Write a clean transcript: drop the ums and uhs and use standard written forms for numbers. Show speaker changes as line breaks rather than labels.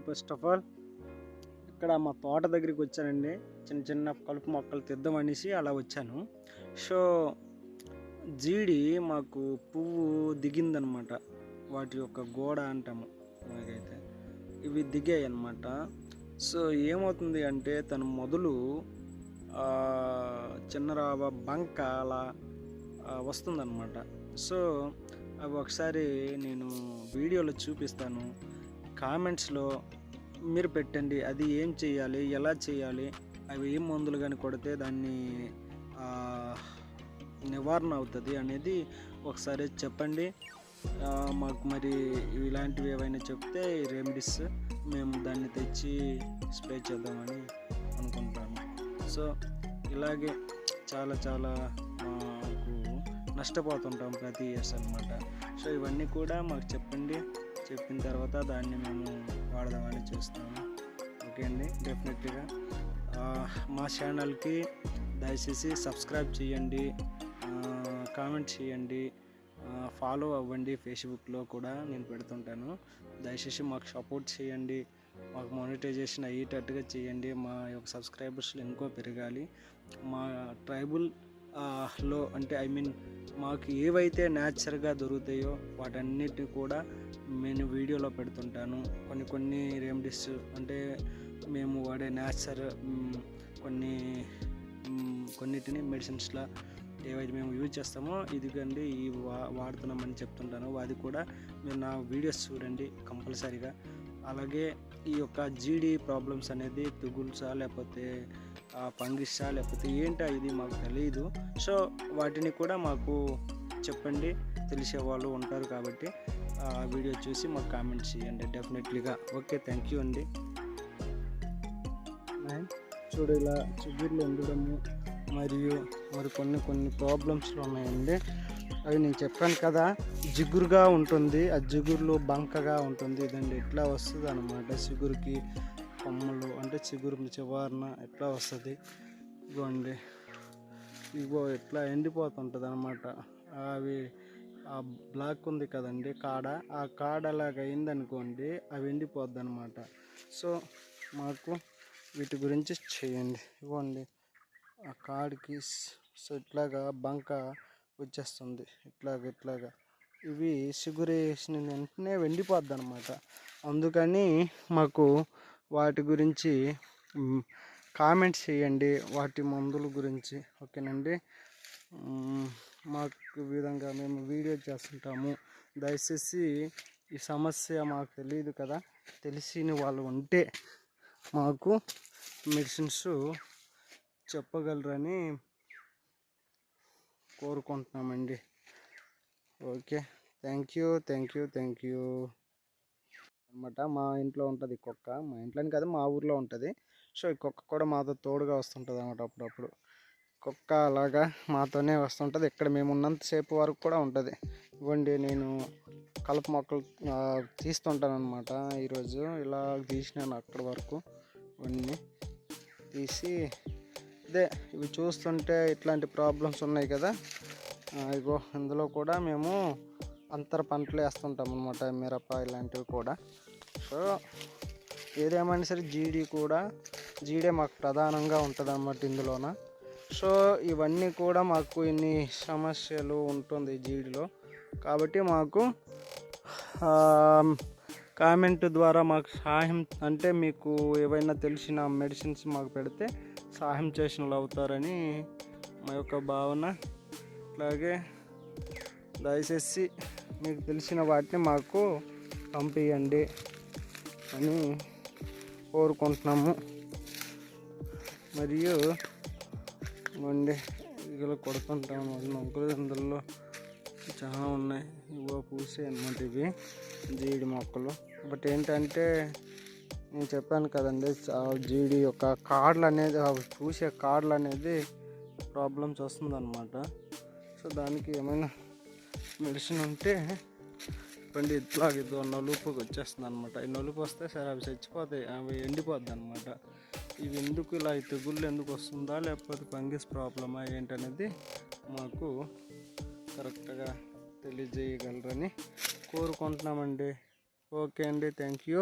First of all ఇక్కడ మా తోట దగ్గరికి వచ్చానండి. చిన్న చిన్న కలుపు మొక్కలు తెద్దామనేసి అలా వచ్చాను. సో జీడి మాకు పువ్వు దిగిందనమాట. వాటి యొక్క గోడ అంటాము మాకైతే. ఇవి దిగాయి అన్నమాట. సో ఏమవుతుంది అంటే తను మొదలు చిన్న బంక అలా వస్తుందన్నమాట. సో అవి ఒకసారి నేను వీడియోలో చూపిస్తాను. కామెంట్స్లో మీరు పెట్టండి అది ఏం చేయాలి, ఎలా చేయాలి, అవి ఏం మందులు కానీ కొడితే దాన్ని నివారణ అవుతుంది అనేది ఒకసారి చెప్పండి. మాకు మరి ఇలాంటివి ఏవైనా చెప్తే రెమెడీస్ మేము దాన్ని తెచ్చి స్ప్రే చేద్దామని అనుకుంటాను. సో ఇలాగే చాలా మాకు నష్టపోతుంటాం ప్రతి ఇయర్స్ అనమాట. సో ఇవన్నీ కూడా మాకు చెప్పండి. చెప్పిన తర్వాత దాన్ని మేము వాడదామని చూస్తాము. ఓకే అండి, డెఫినెట్గా మా ఛానల్కి దయచేసి సబ్స్క్రైబ్ చేయండి, కామెంట్ చేయండి, ఫాలో అవ్వండి. ఫేస్బుక్లో కూడా నేను పెడుతుంటాను. దయచేసి మాకు సపోర్ట్ చేయండి, మాకు మానిటైజేషన్ అయ్యేటట్టుగా చేయండి. మా యొక్క సబ్స్క్రైబర్స్ ఇంకో పెరగాలి. మా ట్రైబుల్ లో అంటే మాకు ఏవైతే న్యాచురల్గా దొరుకుతాయో వాటన్నిటిని కూడా నేను వీడియోలో పెడుతుంటాను. కొన్ని రెమెడీస్ అంటే మేము వాడే న్యాచురల్ కొన్నిటిని మెడిసిన్స్లా ఏవైతే మేము యూజ్ చేస్తామో ఇదిగండి ఇవి వాడుతున్నామని చెప్తుంటాను. అది కూడా మీరు నా వీడియోస్ చూడండి కంపల్సరీగా. అలాగే ఈ యొక్క జీడి ప్రాబ్లమ్స్ అనేది తుగుల్సా లేకపోతే ఫంగిసా లేకపోతే ఏంటో ఇది మాకు తెలియదు. సో వాటిని కూడా మాకు చెప్పండి, తెలిసే వాళ్ళు ఉంటారు కాబట్టి ఆ వీడియో చూసి మాకు కామెంట్ చేయండి డెఫినెట్లీగా. ఓకే, థ్యాంక్ యూ అండి. చూడు ఇలా చిగుర్లు ఉండడము మరియు కొన్ని ప్రాబ్లమ్స్లు ఉన్నాయండి. అవి నేను చెప్పాను కదా, జిగురుగా ఉంటుంది, ఆ జిగురులో బంకగా ఉంటుంది. ఇదండి ఎట్లా వస్తుంది అనమాట. చిగురుకి కొమ్మలు అంటే చిగురు చివరన ఎట్లా వస్తుంది ఇగోండి, ఇగో ఎట్లా ఎండిపోతుంటుంది అనమాట. అవి ఆ బ్లాక్ ఉంది కదండి కాడ, ఆ కాడ అలాగ అయిందనుకోండి అవి ఎండిపోద్ది అనమాట. సో మాకు వీటి గురించి చేయండి. ఇవ్వండి ఆ కాడికి సో ఇట్లాగా బంక వచ్చేస్తుంది, ఇట్లాగా ఇవి సిగురేసిన వెంటనే ఎండిపోద్ది అనమాట. అందుకని మాకు వాటి గురించి కామెంట్స్ చేయండి, వాటి మందుల గురించి. ఓకేనండి, మాకు విధంగా మేము వీడియో చేస్తుంటాము. దయచేసి ఈ సమస్య మాకు తెలియదు కదా, తెలిసిన వాళ్ళు ఉంటే మాకు మెడిసిన్స్ చెప్పగలరని కోరుకుంటున్నామండి. ఓకే, థ్యాంక్ యూ అనమాట. మా ఇంట్లో ఉంటుంది కుక్క, మా ఇంట్లోని కాదు మా ఊర్లో ఉంటుంది. సో ఈ కుక్క కూడా మాతో తోడుగా వస్తుంటుంది అన్నమాట. అప్పుడప్పుడు కుక్క అలాగా మాతోనే వస్తుంటుంది. ఇక్కడ మేము ఉన్నంతసేపు వరకు కూడా ఉంటుంది. ఇవ్వండి నేను కలుపు మొక్కలు తీస్తుంటాను అనమాట. ఈరోజు ఇలా తీసినాను అక్కడి వరకు ఇవన్నీ తీసి. ఇవి చూస్తుంటే ఇట్లాంటి ప్రాబ్లమ్స్ ఉన్నాయి కదా, ఇగో ఇందులో కూడా మేము అంతర పంటలు వేస్తుంటాం అనమాట, మిరప ఇలాంటివి కూడా. సో ఏదేమైనా సరే జీడే మాకు ప్రధానంగా ఉంటుంది అన్నమాట ఇందులోన. సో ఇవన్నీ కూడా మాకు ఇన్ని సమస్యలు ఉంటుంది జీడిలో. కాబట్టి మాకు కామెంట్ ద్వారా మాకు సహాయం అంటే మీకు ఏవైనా తెలిసిన మెడిసిన్స్ మాకు పెడితే సహాయం చేసిన వాళ్ళు అవుతారని మా యొక్క భావన. అలాగే దయచేసి మీకు తెలిసిన వాటిని మాకు పంపించండి అని కోరుకుంటున్నాము. మరియు ఇగలు కొడుతుంటాము మొక్కలు, అందులో చాలా ఉన్నాయి. ఇవో పూసే అన్నమాట ఇవి జీడి మొక్కలు. బట్ ఏంటంటే నేను చెప్పాను కదండి, జీడి యొక్క కాడలు అనేది పూసే కాడలు అనేది ప్రాబ్లమ్స్ వస్తుందన్నమాట. సో దానికి ఏమైనా మెడిసిన్ ఉంటే ఇట్లాగేదో నలుపుకి వచ్చేస్తుంది అనమాట. ఈ నలుపు వస్తే సరే అవి చచ్చిపోతాయి, అవి ఎండిపోద్ది అనమాట. ఇవి ఎందుకు ఇలా ఈ తెగుళ్ళు ఎందుకు వస్తుందా లేకపోతే ఫంగస్ ప్రాబ్లమా ఏంటనేది మాకు కరెక్ట్గా తెలియజేయగలరని కోరుకుంటున్నామండి. ఓకే అండి, థ్యాంక్ యూ.